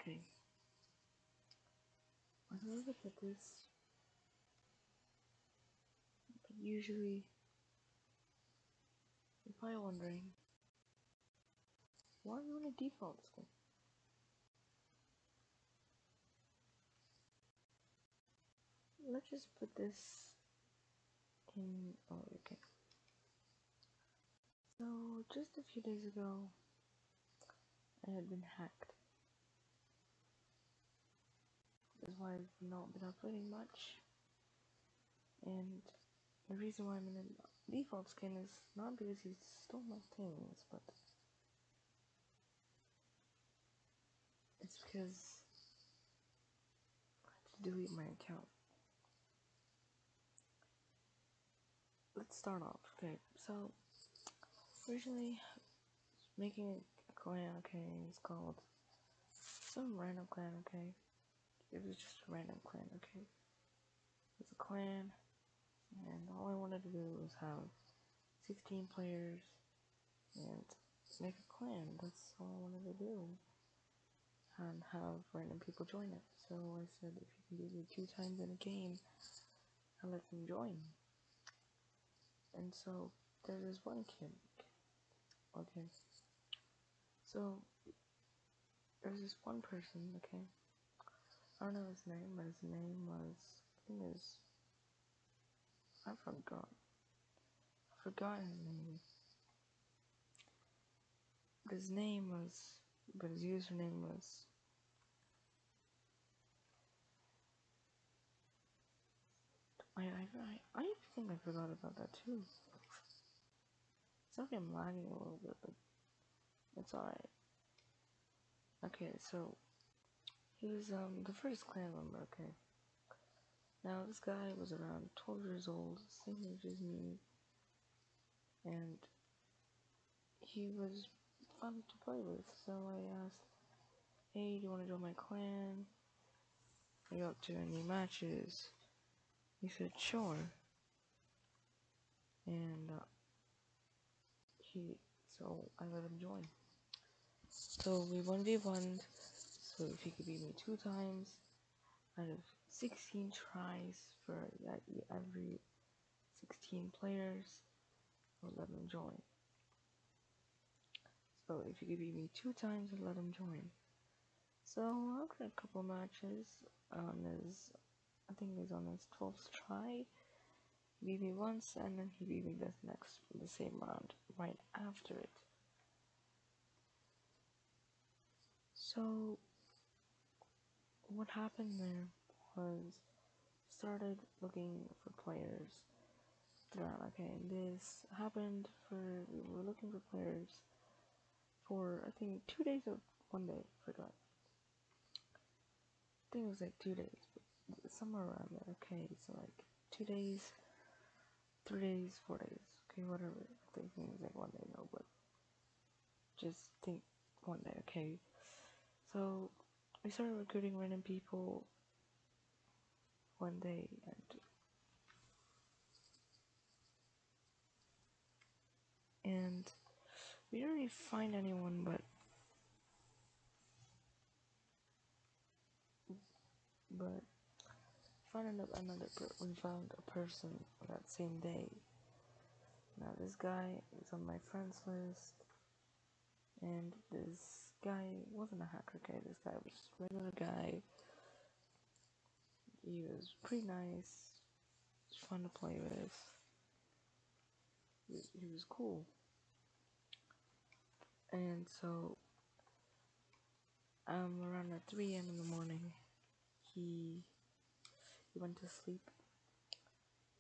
Okay. I never look at this, but usually, you're probably wondering, why are you in a default skin? Let's just put this in. Oh, okay. So, just a few days ago, I had been hacked. That's why I've not been uploading much. And the reason why I'm in a default skin is not because he stole my things, but it's because I had to delete my account. Let's start off. Okay, so originally making a clan, okay, it's called some random clan, okay. It was just a random clan, okay. It's a clan, and all I wanted to do was have 16 players and make a clan. That's all I wanted to do. And have random people join it. So I said, if you can beat me 2 times in a game, I'll let them join. And so there's this one kid. Okay. So there's this one person, okay. I don't know his name, but his name was, I forgot. I forgot his name. But his username was, I think I forgot about that too. Sorry I'm lagging a little bit, but it's alright. Okay, so he was the first clan member, okay. Now this guy was around 12 years old, same age as me, and he was fun to play with. So I asked, hey, do you want to join my clan? Are you up to any matches? He said, sure. And so I let him join. So we 1v1'd, so if he could beat me 2 times out of 16 tries for every 16 players, I'll let him join. So if he could beat me 2 times, I'll let him join. So after a couple matches, I think it was on his 12th try, he beat me once, and then he beat me the same round, right after it. So what happened there was, started looking for players throughout. Okay, this happened we were looking for players for, I think, 2 days or 1 day, forgot. I think it was like 2 days, but somewhere around there. Okay, so like 2 days, 3 days, 4 days, okay, whatever. I think it was like 1 day, no, but just think 1 day, okay. So we started recruiting random people 1 day, and we didn't really find anyone, but we found a person that same day. Now this guy is on my friends list, and this guy wasn't a hacker, okay. This guy was just a regular guy. He was pretty nice, fun to play with. He was cool. And so around at 3 a.m. in the morning, he went to sleep,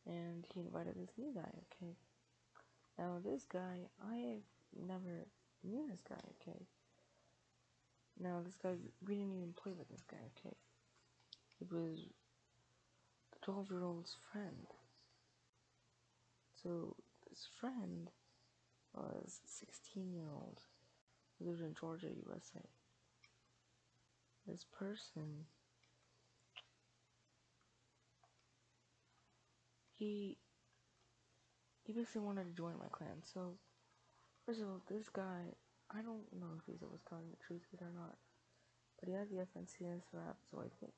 and he invited this new guy, okay. Now this guy, I never knew this guy, okay. Now this guy, we didn't even play with this guy, okay. It was the 12-year-old's friend. So this friend was 16-year-old who lived in Georgia, USA. This person, he basically wanted to join my clan. So first of all, this guy, I don't know if he was telling the truth or not, but he had the FNCS rap, so I think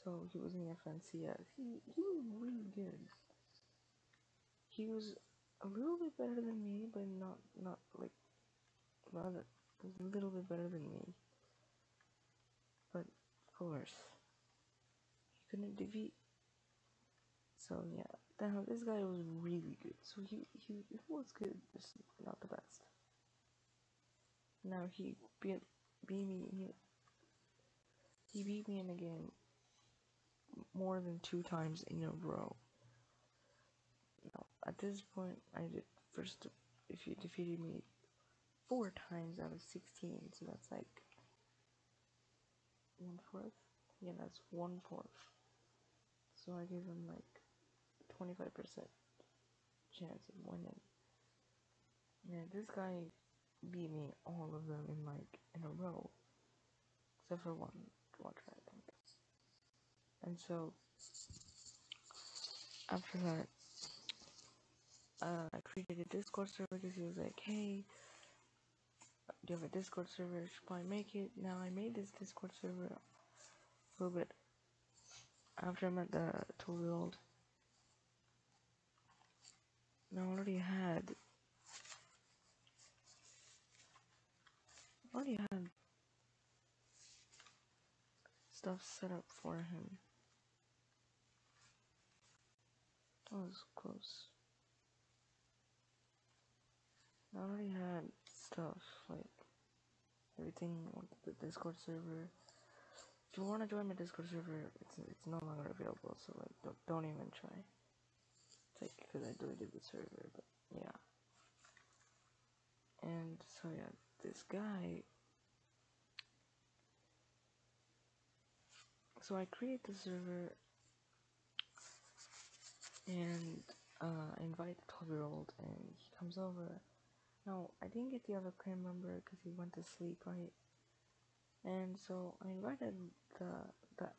so. He was in the FNCS. He was really good. He was a little bit better than me, but not like not a little bit better than me. But of course, he couldn't defeat. So yeah, now this guy was really good. So he was good, just not the best. Now he beat me. He beat me in a game more than 2 times in a row. Now at this point, I did first. If he defeated me 4 times out of 16, so that's like 1/4. Yeah, that's 1/4. So I gave him like 25% chance of winning. Yeah, this guy beat me all of them in a row, except for one try, I think. And so after that, I created a Discord server because he was like, "Hey, do you have a Discord server? You should probably make it." Now I made this Discord server a little bit after I met the 12-year-old. Now I already had stuff set up for him. That was close. I already had stuff like everything on the Discord server. If you want to join my Discord server, it's no longer available. So like, don't even try. It's like because I deleted the server, but yeah. And so yeah, this guy. So I create the server and I invite the 12-year-old, and he comes over. Now I didn't get the other clan member because he went to sleep, right? And so I invited the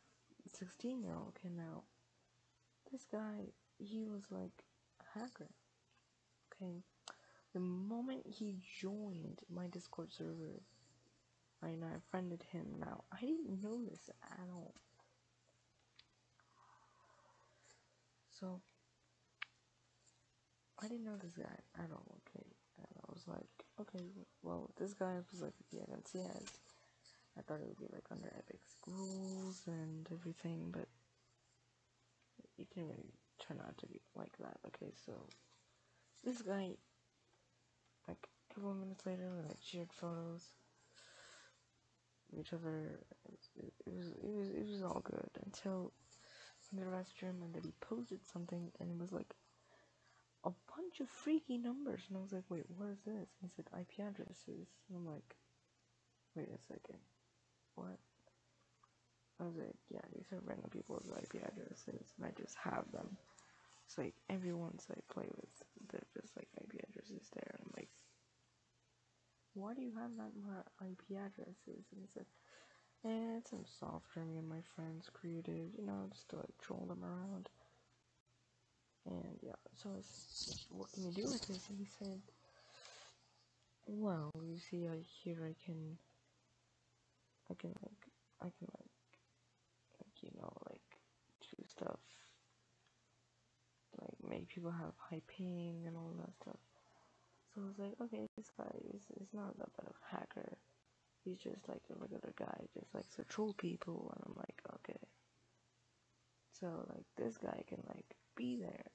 16-year-old kid. Now this guy, he was like a hacker. Okay, the moment he joined my Discord server, I friended him. Now I didn't know this at all. So I didn't know this guy at all. Okay, and I was like, okay, well, this guy was like the NCS. I thought it would be like under Epic's rules and everything, but it didn't really turn out to be like that. Okay, so this guy, like a couple of minutes later, we like shared photos of each other. It was all good until in the restroom, and then he posted something, and it was like a bunch of freaky numbers, and I was like, wait, what is this? And he said IP addresses, and I'm like, wait a second, what? I was like, yeah, these are random people's IP addresses, and I just have them. It's like everyone's I play with, they're just like IP addresses there. And I'm like, why do you have that more IP addresses? And he said, it's some software me and my friends created, just to like troll them around. And yeah, so I said, what can you do with this? And he said, well, you see, here I can like do stuff, like make people have high ping and all that stuff. So I was like, okay, this guy is not that bad of a hacker. He's just like a regular guy, just likes to troll people. And I'm like, okay. So like this guy can like be there.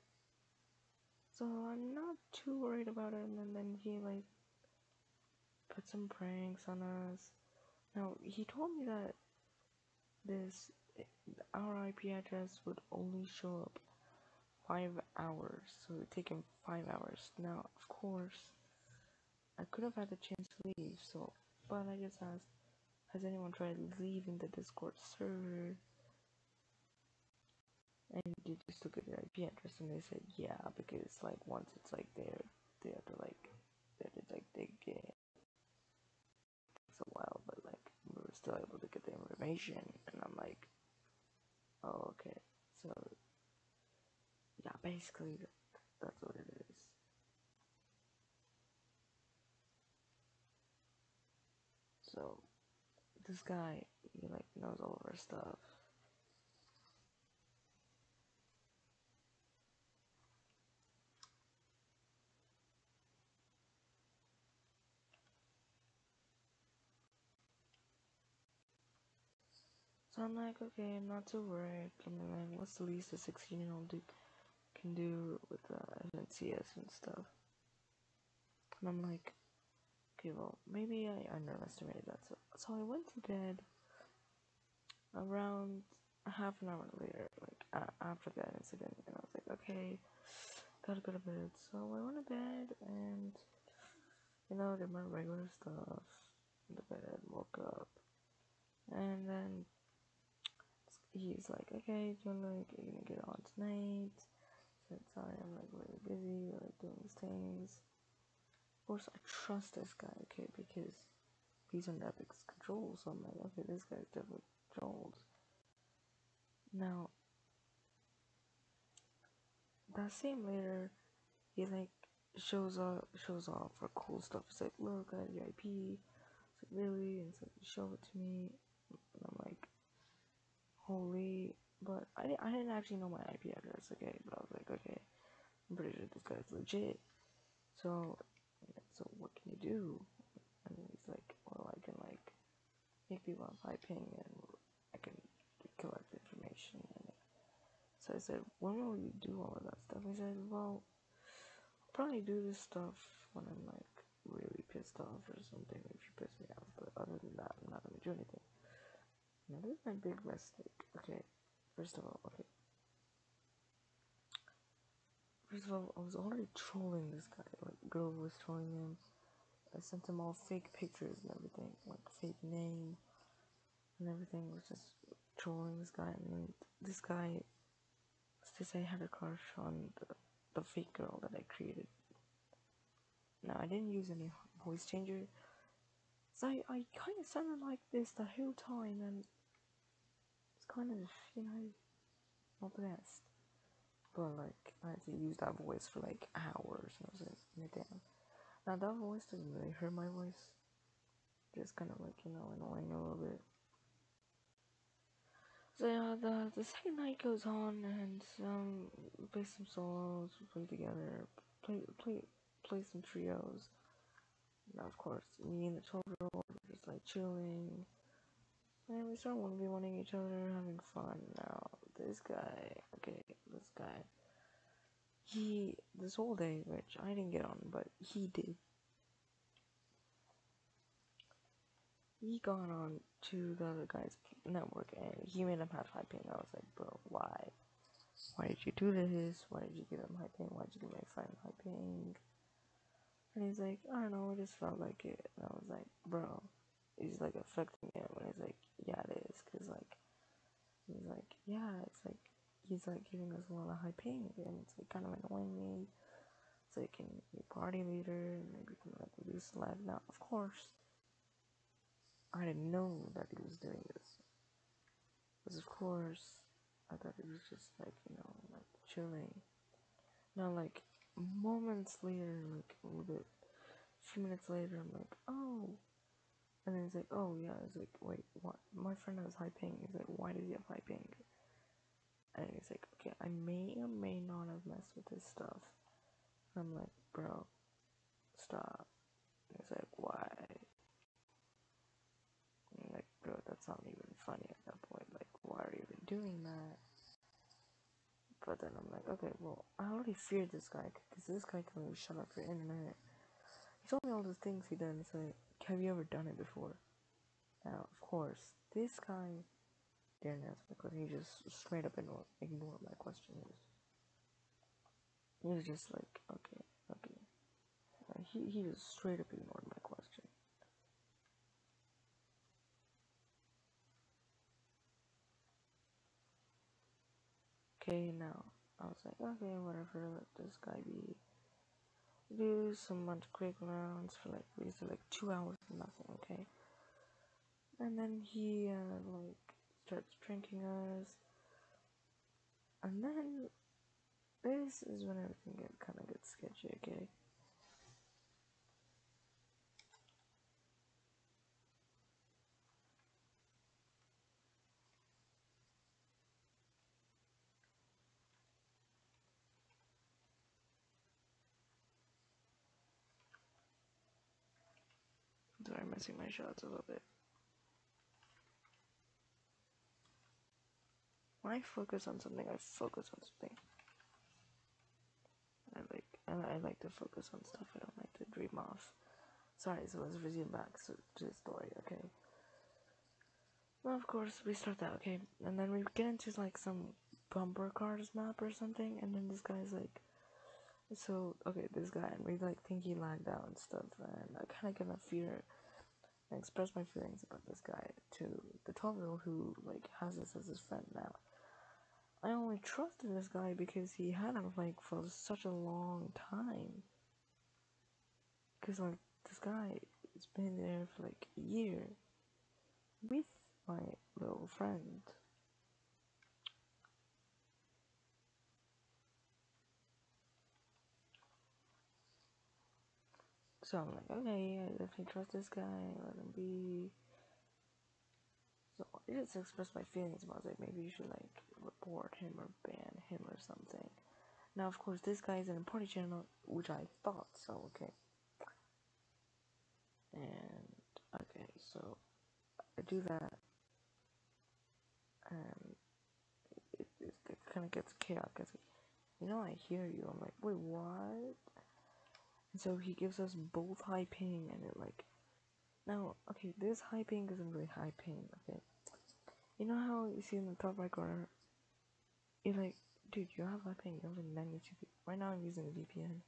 So I'm not too worried about it. And then he like put some pranks on us. Now he told me that our IP address would only show up 5 hours, so it would take him 5 hours. Now of course I could have had the chance to leave, but I just asked, has anyone tried leaving the Discord server? And they just look at the IP address and they said yeah, because like once it's like there, they have to like dig in. It takes a while, but like we were still able to get the information, and I'm like, oh okay. So yeah, basically that's what it is. So this guy, he like knows all of our stuff. So I'm like, okay, I'm not too worried. I mean, like, what's the least a 16-year-old can do with FNCS and stuff? And I'm like, okay, well, maybe I underestimated that. So I went to bed around half an hour later, like after that incident, and I was like, okay, gotta go to bed. So I went to bed and did my regular stuff in the bed, woke up, and then he's like, okay, do you like, are you gonna get on tonight? I said, sorry, I'm like really busy, like doing these things. Of course, I trust this guy, okay, because he's under Epic's control, so I'm like, okay, this guy's definitely controlled. Now, that same later, he like shows off for cool stuff. It's like, look, I have your IP. It's like, really? And it's like, show it to me. And I'm like, holy. But I didn't actually know my IP address, okay? But I was like, okay, I'm pretty sure this guy's legit. So, what can you do? And he's like, well, I can like make people on ping and I can collect information. And so I said, when will you do all of that stuff? He said, well, I'll probably do this stuff when I'm like really pissed off or something if you piss me off. But other than that, I'm not gonna do anything. Now this is my big mistake. Okay, first of all, okay. First of all, I was already trolling this guy. Like, girl was trolling him. I sent him all fake pictures and everything, like fake name and everything. Was just trolling this guy, and this guy to say I had a crush on the fake girl that I created. Now I didn't use any voice changer, so I kind of sounded like this the whole time, and it's kind of not the best. But like I had to use that voice for like hours, and I was like, damn. Now that voice didn't really hurt my voice, just kind of like annoying a little bit. So yeah, the second night goes on, and play some solos, play together, play some trios. Now of course, me and the children were just like chilling, and we start 1v1ing each other, having fun. Now this guy, okay, this guy, he this whole day, which I didn't get on, but he did. He got on to the other guy's network, and he made him have high ping. I was like, bro, why? Why did you do this? Why did you give him high ping? Why did you give my friend high ping? And he's like, I don't know, I just felt like it. And I was like, bro, he's like affecting him. And he's like, yeah, it is. Cause like, he's like, yeah, it's like, he's like giving us a lot of high ping. And it's like kind of annoying me. It's like, can you party later? And maybe can like reduce the lag. Now, of course, I didn't know that he was doing this. Because of course, I thought he was just like, like chilling. Now, like, moments later, like a little bit, a few minutes later, I'm like, oh. And then he's like, oh yeah. He's like, wait, what? My friend has high ping. He's like, why does he have high ping? And he's like, okay, I may or may not have messed with his stuff. And I'm like, bro, stop. And he's like, why? And I'm like, bro, that's not even funny at that point. Like, why are you even doing that? But then I'm like, okay, well, I already feared this guy because this guy told me to shut up your internet. He told me all the things he done. He's like, have you ever done it before? Now, of course, this guy didn't answer my question. He just straight up ignored my question. He was just like, okay, okay. He just straight up ignored my question. Okay, now I was like, okay, whatever, let this guy be. Do some bunch of quick rounds for like basically like 2 hours of nothing, okay? And then he like starts drinking us, and then this is when everything kind of gets sketchy, okay? Sorry, I'm missing my shots a little bit. When I focus on something, I focus on something. I like to focus on stuff. I don't like to dream off. Sorry, so let's resume back to the story, okay? Well, of course, we start that, okay? And then we get into, like, some bumper cars map or something, and then this guy's like, so, okay, this guy, and we, like, think he lagged out and stuff, and I kind of get a fear and express my feelings about this guy to the 12-year-old who, like, has this as his friend now. I only trusted this guy because he had him, like, for such a long time. Because, like, this guy has been there for, like, a year with my little friend. So I'm like, okay, I definitely trust this guy, let him be. So I just expressed my feelings about it. Maybe you should, like, report him or ban him or something. Now, of course, this guy is in a party channel, which I thought, so okay. And, okay, so I do that, and it kind of gets chaotic, because, you know, I hear you. I'm like, wait, what? And so he gives us both high ping, and it, like, now, okay, this high ping isn't really high ping, okay? You know how you see in the top right corner, you're like, dude, you have high ping, you have a 92. Right now I'm using a VPN,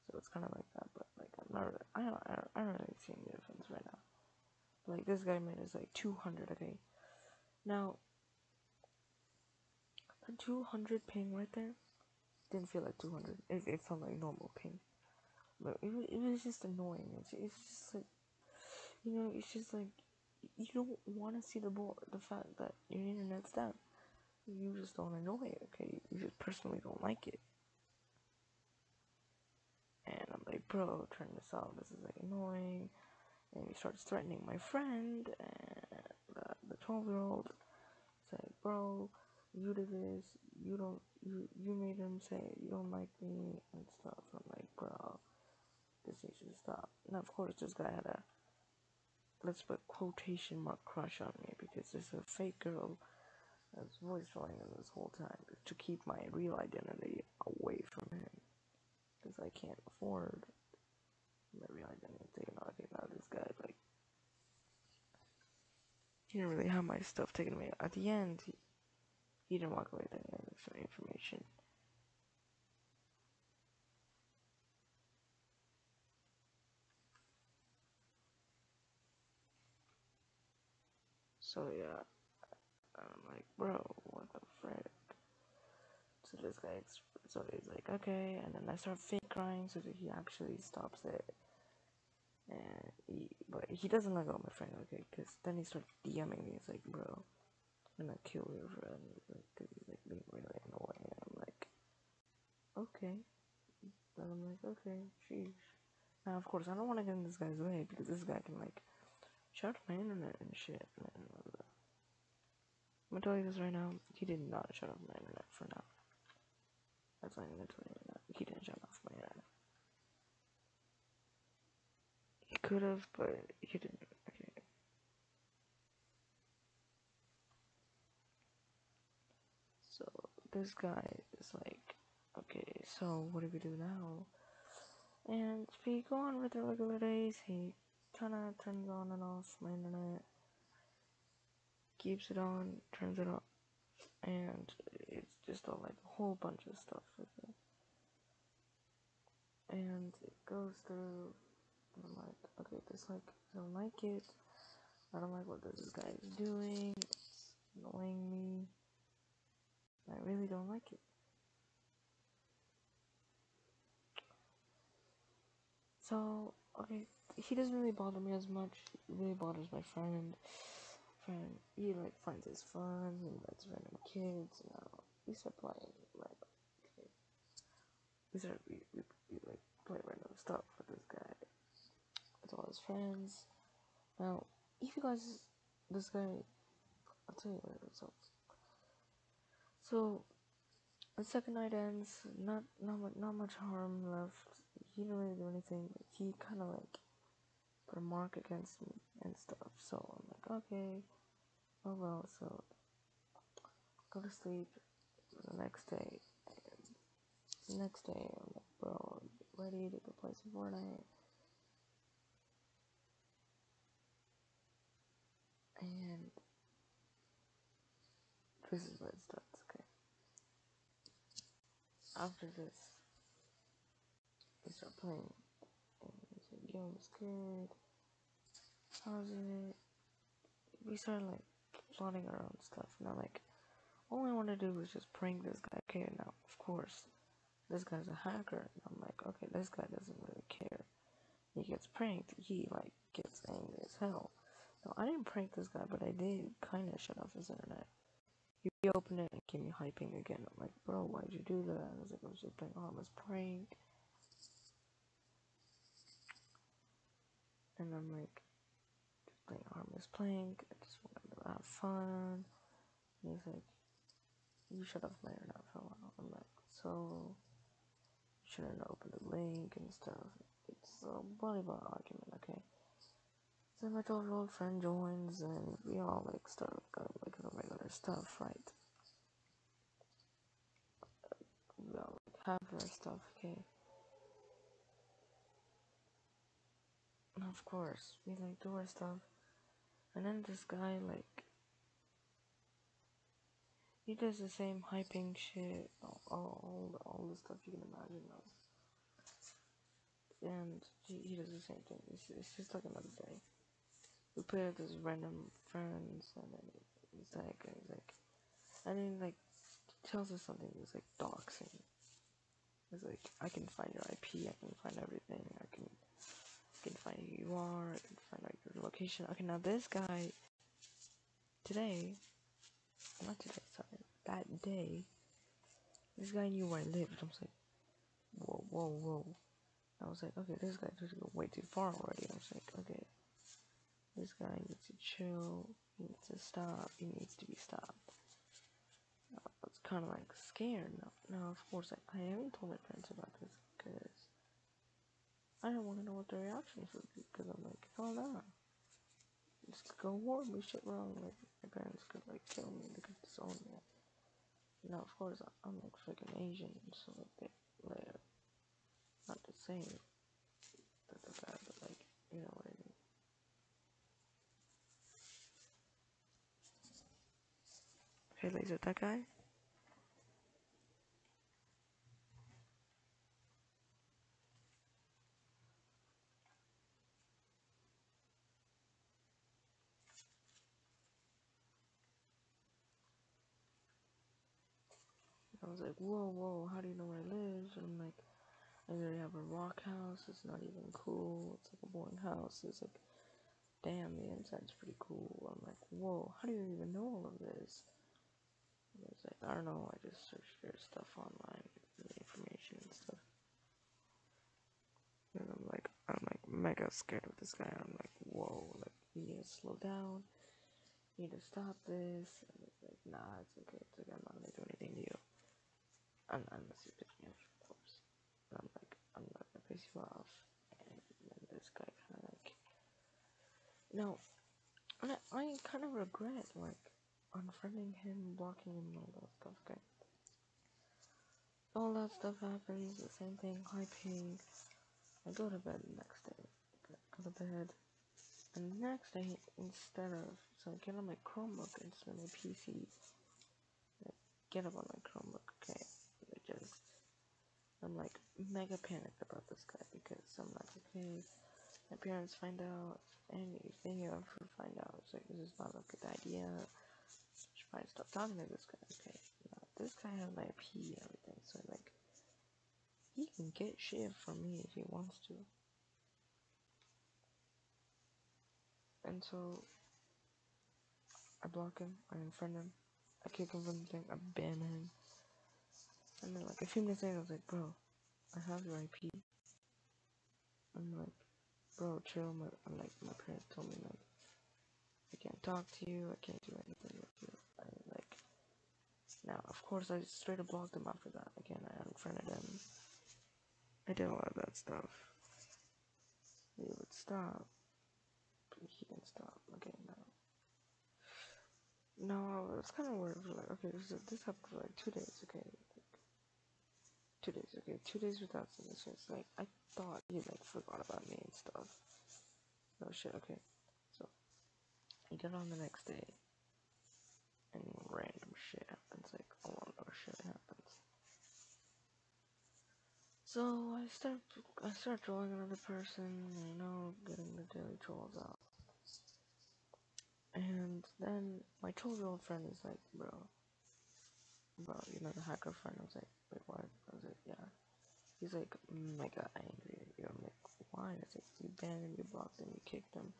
so it's kind of like that, but, like, I'm not really, I don't really see any difference right now. Like, this guy made is, like, 200, okay? Now, a 200 ping right there didn't feel like 200. It felt like normal ping. But it was just annoying. It's just like, you know, it's just like, you don't want to see the fact that your internet's down. You just don't annoy it, okay? You just personally don't like it. And I'm like, bro, turn this off. This is, like, annoying. And he starts threatening my friend, and the 12-year-old. It's like, bro, you did this. You made him say you don't like me and stuff. I'm like, bro, this needs to stop. Now, of course, this guy had a, let's put quotation mark, crush on me, because there's a fake girl that's voice trolling him this whole time to keep my real identity away from him, because I can't afford my real identity taken off. Okay, now this guy, like, he didn't really have my stuff taken away. At the end, he didn't walk away with any extra information. So yeah, I'm like, bro, what the frick? So this guy, so he's like, okay, and then I start fake crying so that he actually stops it. And but he doesn't let go of my friend, okay, because then he starts DMing me. It's like, bro, I'm gonna kill your friend, because he's, like, being really annoying. And I'm like, okay. Then I'm like, okay, sheesh. Now, of course, I don't want to get in this guy's way, because this guy can, like, shut my internet and shit, man. I'm gonna tell you this right now, he did not shut off my internet for now. That's what I'm gonna tell you right now. He didn't shut off my internet. He could have, but he didn't. Okay. So this guy is like, okay, so what do we do now? And we go on with the regular days. He kinda turns on and off my internet, keeps it on, turns it off, and it's just all, like, a whole bunch of stuff with it. And it goes through, and I'm like, okay, this, like, I don't like it. I don't like what this guy is doing. It's annoying me. I really don't like it. So, okay, he doesn't really bother me as much. He really bothers my friend. He, like, finds his fun. He invites random kids. You know, we start playing random. Okay. We like play random stuff with this guy. With all his friends. Now, if you guys, this guy, I'll tell you later. So the second night ends. Not much harm left. He didn't really do anything. He kind of, like, put a mark against me and stuff. So I'm like, okay, oh well. So go to sleep. The next day, I'm like, bro, get ready to go play some Fortnite. And this is where it starts. Okay. After this, we start playing, and he's like, yo, I'm scared. How's it? We started like plotting our own stuff. Now, like, all I want to do is just prank this guy. Okay, now, of course, this guy's a hacker. And I'm like, okay, this guy doesn't really care. He gets pranked. He, like, gets angry as hell. No, I didn't prank this guy, but I did kind of shut off his internet. He opened it and gave me hyping again. I'm like, bro, why'd you do that? I was like, I was just playing harmless prank. And I'm like, just playing harmless prank. I just wanted to have fun. And he's like, you shut off my internet for a while. I'm like, so you shouldn't open the link and stuff. It's a volleyball argument, okay? So my 12-year-old friend joins, and we all like start like the regular stuff, right? We all like have our stuff, okay? And of course, we like do our stuff, and then this guy like he does the same hyping shit, all the stuff you can imagine of. And he does the same thing. It's just like another day. We play with his random friends, and then he's like, and then like tells us something. He's like doxing. He's like, I can find your IP. I can find everything. I can find who you are. I can find out your location. Okay, now this guy today, not today, sorry, that day, this guy knew where I lived. I was like, whoa, whoa, whoa. I was like, okay, this guy just go way too far already. I was like, okay, this guy needs to chill. He needs to stop. He needs to be stopped. I was kind of like scared. Now, of course, I haven't told my parents about this because I don't want to know what their reactions would be. Because I'm like, hell no. This could go horribly shit wrong. Like, my parents could like kill me. They could disown me. Now, of course, I'm like freaking Asian, so like they're not the same. That's bad, but like, you know what I mean. Hey, Laser, that guy? I was like, whoa, whoa, how do you know where I live? And I'm like, I literally have a rock house. It's not even cool. It's like a boring house. It's like, damn, the inside's pretty cool. I'm like, whoa, how do you even know all of this? And I was like, I don't know. I just searched your stuff online, the information and stuff. And I'm like mega scared of this guy. I'm like, whoa, like, you need to slow down. You need to stop this. And it's like, nah, it's okay. It's okay. I'm not gonna do anything to you. Unless you piss me off, of course. And I'm like, I'm not gonna piss you off. And then this guy kind of like, no, and I kind of regret like unfriending him, blocking him, and all that stuff. Okay, all that stuff happens. The same thing, hyping. I go to bed the next day. Okay, go to bed, and the next day, instead of so I get on my Chromebook instead of my PC. I get up on my Chromebook. Okay, I just I'm like mega panicked about this guy because I'm like, okay, my parents find out, and if they ever find out, it's like, this is not a good idea. Should probably stop talking to this guy. Okay, now this guy has my IP and everything, so like, he can get shit from me if he wants to. And so, I block him, I unfriend him, I kick him from the thing, I ban him. And then like a few minutes later, I was like, bro, I have your IP. I'm like, bro, chill. I'm like, my parents told me like, I can't talk to you, I can't do anything with you. I like, now of course I straight up blocked him after that. Again, I unfriended him. I did all of that stuff. He would stop. he can stop. Okay, no. No, it's kind of weird. Like, okay, so this happened for like 2 days. Okay, like, 2 days. Okay, 2 days without seeing his face. Like, I thought he like forgot about me and stuff. No shit. Okay, so I get on the next day, and random shit happens. Like, a lot of shit happens. So I start trolling another person. You know, getting the daily trolls out. And then my 12-year-old friend is like, bro, you know the hacker friend? I was like, wait, what? I was like, yeah. He's like, I got angry at you. I'm like, why? I said, you banned him, you blocked him, you kicked him.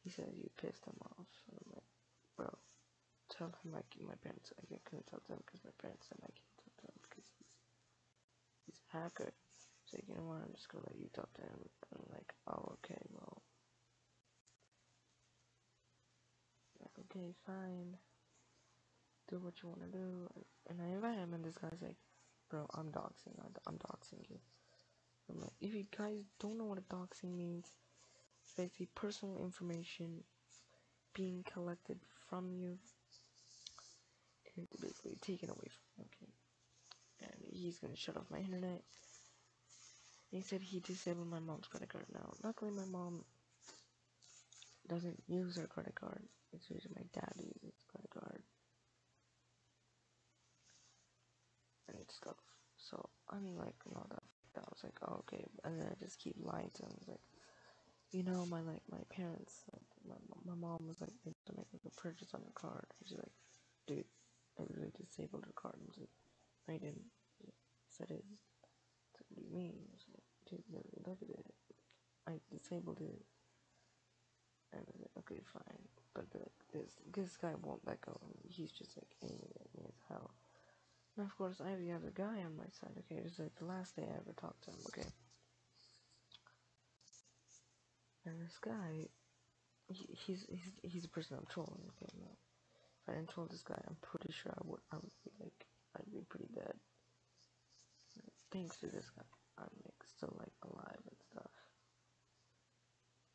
He says you pissed him off. I'm like, bro, tell him like my parents. Like, I couldn't talk to him because my parents said I can't talk to him because he's a hacker. So you know what? I'm just gonna let you talk to him. And I'm like, oh, okay, well, like, okay, fine. Do what you wanna do. And I invite him, and this guy's like, bro, I'm doxing. I'm doxing you. I'm like, if you guys don't know what a doxing means, it's basically personal information being collected from you and basically taken away from you. Okay. And he's gonna shut off my internet. He said he disabled my mom's credit card now. Luckily, my mom doesn't use her credit card. It's usually my dad uses his credit card and stuff. So I'm like, no, that. I was like, oh, okay. And then I just keep lying to him. I was like, you know, my parents, like, my mom was like, they to make like a purchase on her card. And she's like, dude, I literally disabled her card. I was like, no, I didn't. He said it. What do you mean? I was like, dude, look at it. I disabled it. And I was like, okay, fine. But like, this guy won't let go. He's just like aiming at me as hell. And of course, I have the other guy on my side. Okay, it was like the last day I ever talked to him. Okay, and this guy, he's a person I'm trolling. Okay, no. If I didn't troll this guy, I'm pretty sure I would be like, I'd be pretty dead. Thanks to this guy, I'm like still like alive and stuff.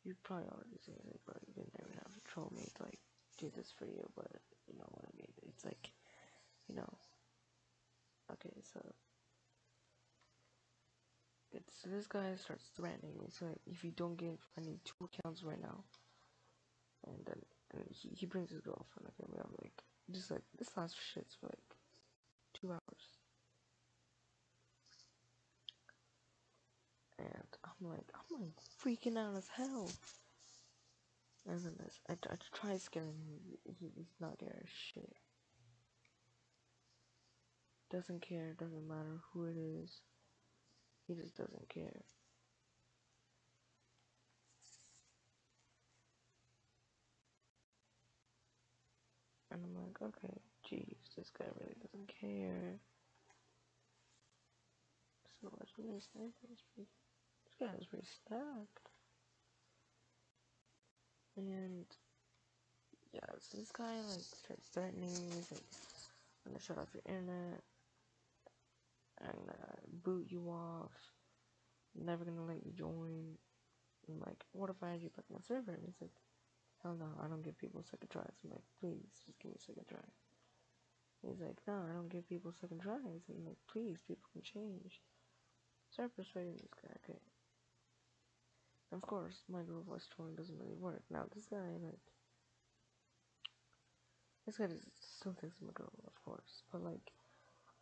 You'd probably already seen it, but you didn't even have to troll me to like do this for you, but you know what I mean. It's like, you know, okay, so this guy starts threatening me. So like, if you don't give, I need 2 accounts right now, and then he brings his girlfriend. Okay, we have like just like this last shits for like 2 hours, and I'm like freaking out as hell. And then I try scaring him. He's not scared shit. Doesn't care. Doesn't matter who it is. He just doesn't care. And I'm like, okay, jeez, this guy really doesn't care. So much really this guy is pretty stacked. And yeah, so this guy like starts threatening me. He's like, I'm gonna shut off your internet. I'm gonna boot you off. I'm never gonna let you join. I'm like, what if I add you back on my server? And he's like, hell no, I don't give people second tries. I'm like, please, just give me a second try. He's like, no, I don't give people second tries. I'm like, please, people can change. Start persuading this guy, okay. And of course, my girl voice trolling doesn't really work. Now, this guy still thinks I'm a girl, of course. But like,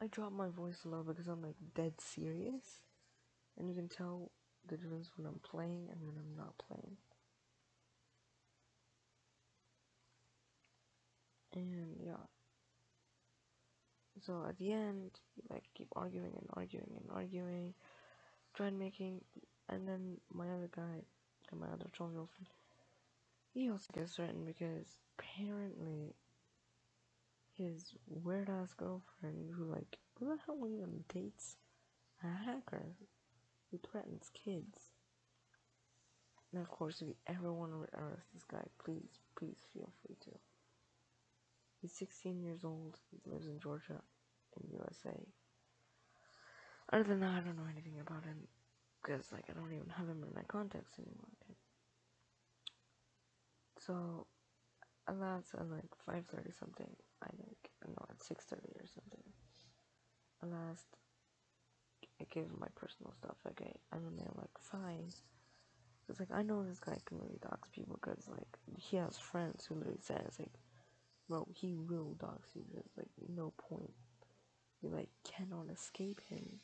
I drop my voice low because I'm like dead serious. And you can tell the difference when I'm playing and when I'm not playing. And yeah. So at the end, we like keep arguing and arguing and arguing. Tried making, and then my other guy, my other troll girlfriend, he also gets threatened because apparently his weird ass girlfriend, who the hell even dates a hacker who threatens kids? And of course, if you ever want to arrest this guy, please feel free to. He's 16 years old. He lives in Georgia, in USA. Other than that, I don't know anything about him because, like, I don't even have him in my contacts anymore. Okay? So and that's at like 5:30 something. I think no, at 6:30 or something. And last, I gave him my personal stuff. Okay, and then they're like, fine. It's like I know this guy can really dox people because like he has friends who literally say it's like, bro, he will dox you. There's like no point. You like cannot escape him.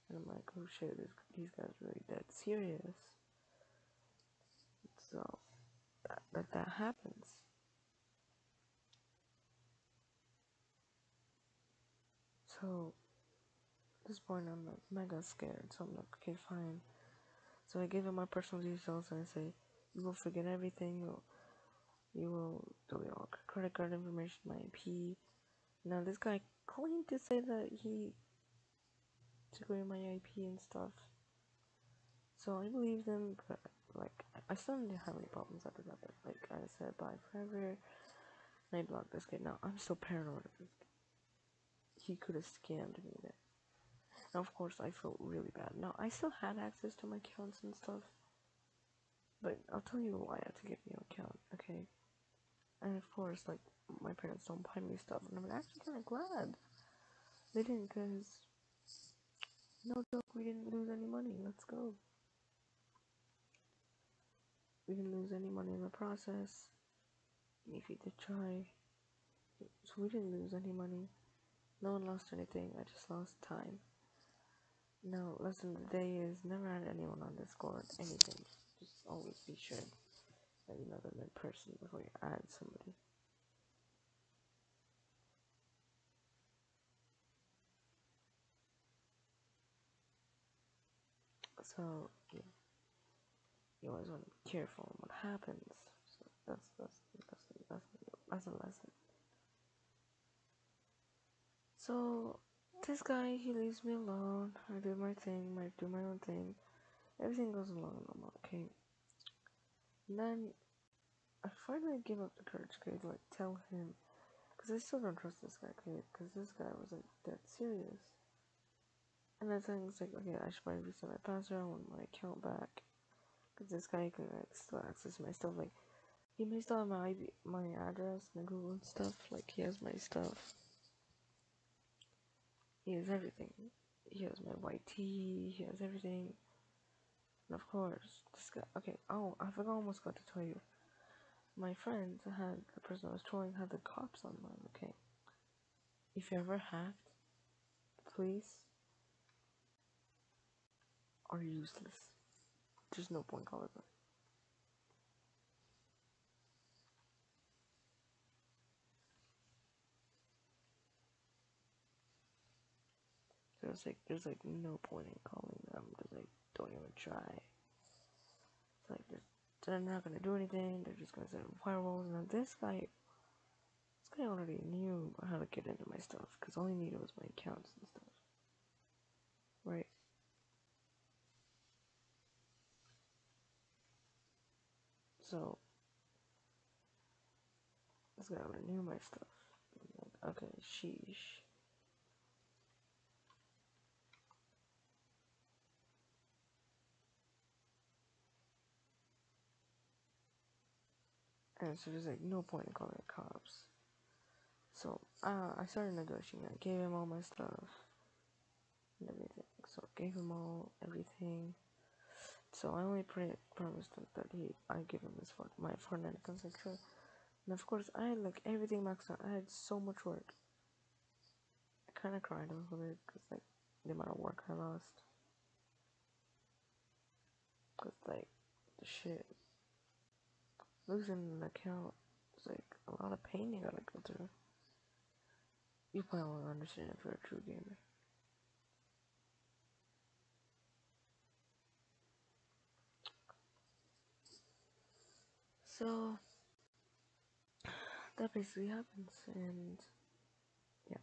And I'm like, oh shit, these guys are really dead serious. So that happens. So at this point, I'm like mega scared. So I'm like, okay, fine. So I give him my personal details and I say, you will forget everything. You will delete all credit card information, my IP. Now this guy claimed to say that he took away my IP and stuff. So I believed him, but like I still didn't have any problems after that. But like I said, bye forever. And I blocked this kid. Now I'm still paranoid. He could have scammed me there. Now of course I felt really bad. Now I still had access to my accounts and stuff. But I'll tell you why I had to get a new account, okay? And of course, like, my parents don't buy me stuff, and I'm actually kind of glad they didn't, because, no joke, we didn't lose any money. Let's go. We didn't lose any money in the process. If you did try, so we didn't lose any money. No one lost anything. I just lost time. Now, lesson of the day is never add anyone on Discord. Anything. Just always be sure that you know them in person before you add somebody. So, yeah. You always want to be careful on what happens. So that's a lesson. So this guy, he leaves me alone. I do my thing, I do my own thing. Everything goes along normal, okay. And then I finally give up the courage, okay, to like tell him, because I still don't trust this guy, okay, because this guy was like dead serious. And I think it's like, okay, I should probably reset my password. I want my account back, because this guy can like still access my stuff. Like he may still have my address, my Google and stuff. Like he has my stuff. He has everything. He has my YT. He has everything. And of course, this guy. Okay. Oh, I forgot. Almost got to tell you. My friend had the person I was trolling had the cops online. Okay. If you ever hacked, police are useless. There's no point calling them. There's like no point in calling them. Just like don't even try. It's like they're not gonna do anything. They're just gonna set up firewalls. And this guy already knew how to get into my stuff because all he needed was my accounts and stuff, right? So this guy already knew my stuff. Like, okay, sheesh. And so there's like no point in calling the cops. So I started negotiating. I gave him all my stuff and everything. So I gave him all everything. So I only promised him that I give him my Fortnite account, like sure. And of course I had like everything maxed out. I had so much work. I kind of cried a little bit because like the amount of work I lost. Cause like the shit losing an account is like a lot of pain you gotta go through. You probably won't understand if you're a true gamer. So that basically happens, and yeah.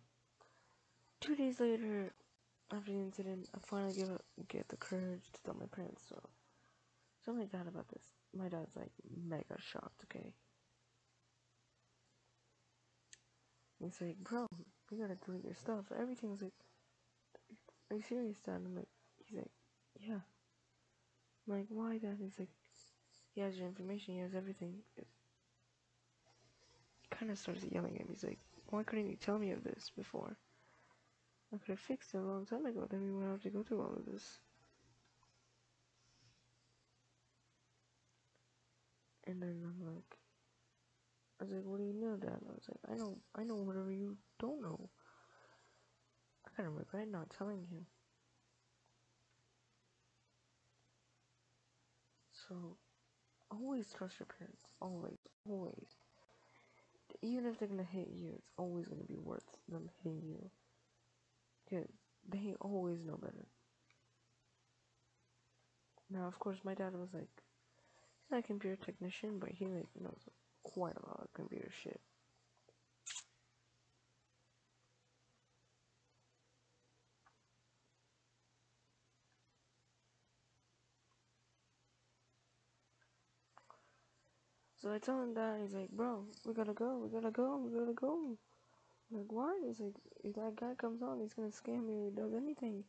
2 days later, after the incident, I finally get the courage to tell my parents. So tell my dad about this. My dad's like mega shocked. Okay, he's like, bro, you gotta delete your stuff. Everything's like, are you serious, dad? I'm like, he's like, yeah. I'm like, why, dad? He's like, he has your information. He has everything. kind of starts yelling at me. He's like, why couldn't you tell me of this before? I could have fixed it a long time ago, then we wouldn't have to go through all of this. And then I was like, what do you know, Dad? I was like, I know whatever you don't know. I kind of regret not telling him. So, always trust your parents. Always, always. Even if they're gonna hit you, it's always gonna be worth them hitting you. Because they always know better. Now, of course, my dad was like, he's not a computer technician, but he like knows quite a lot of computer shit. So I tell him that, he's like, bro, we gotta go, we gotta go, we gotta go. I'm like, why? He's like, if that guy comes on, he's gonna scam me or he does anything.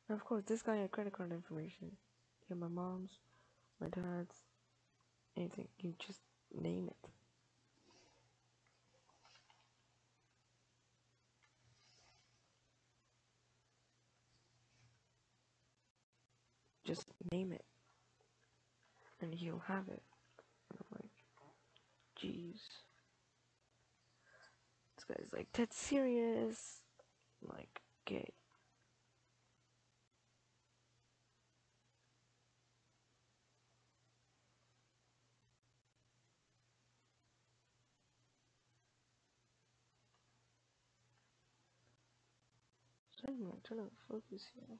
And of course, this guy had credit card information. He had my mom's, my dad's, anything. You just name it. Just name it. And he'll have it. And I'm like, jeez. This guy's like, that's serious. I'm like, okay. So I'm like, trying to focus here.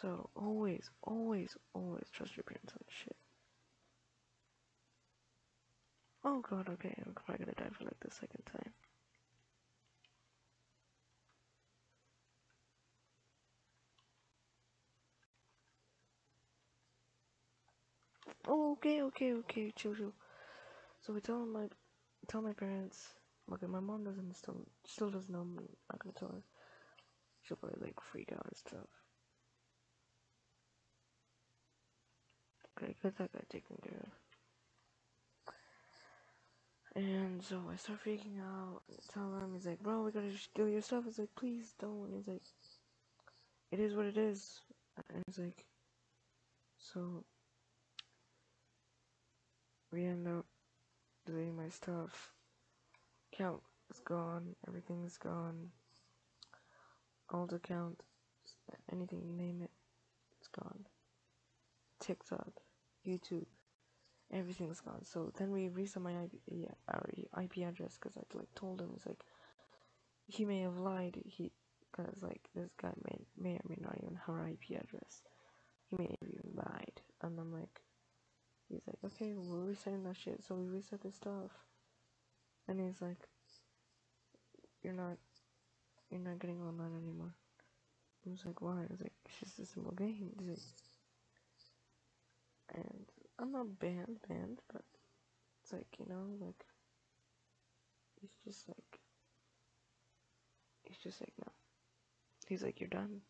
So always, always, always trust your parents on shit. Oh god, okay, I'm probably gonna die for like the second time. Oh, okay, chill, chill. So we tell my parents. Okay, my mom still doesn't know. I'm not gonna tell her. She'll probably like freak out and stuff. Okay, get that guy taken care of. And so I start freaking out. Tell him, he's like, bro, we gotta steal your stuff. It's like, please don't. He's like, it is what it is. And he's like, so we end up deleting my stuff. Account is gone. Everything is gone. Alt account, anything you name it, it's gone. TikTok, YouTube, everything's gone. So then we reset my our IP address because I like told him, it's like he may have lied. Because like this guy may or may not even have our IP address. He may have even lied. And I'm like, he's like, okay, we're resetting that shit. So we reset the stuff. And he's like, you're not getting online anymore. I was like, why? I was like, it's just a simple game. He's like, and I'm not banned, but it's like, like he's just like no. He's like, you're done.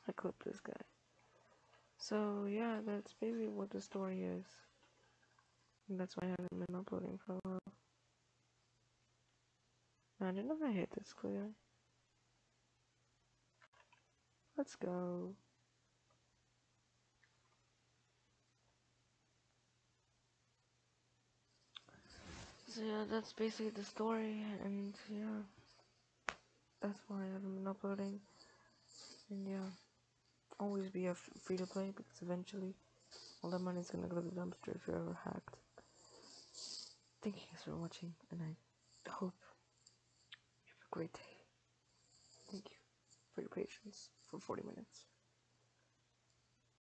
I clipped this guy. So yeah, that's basically what the story is. And that's why I haven't been uploading for a while. Imagine if I hit this clear. Let's go. So yeah, that's basically the story, and yeah, that's why I haven't been uploading. And yeah, always be free to play because eventually all that money's gonna go to the dumpster if you're ever hacked. Thank you guys for watching, and I hope you have a great day. Thank you. for your patience for 40 minutes.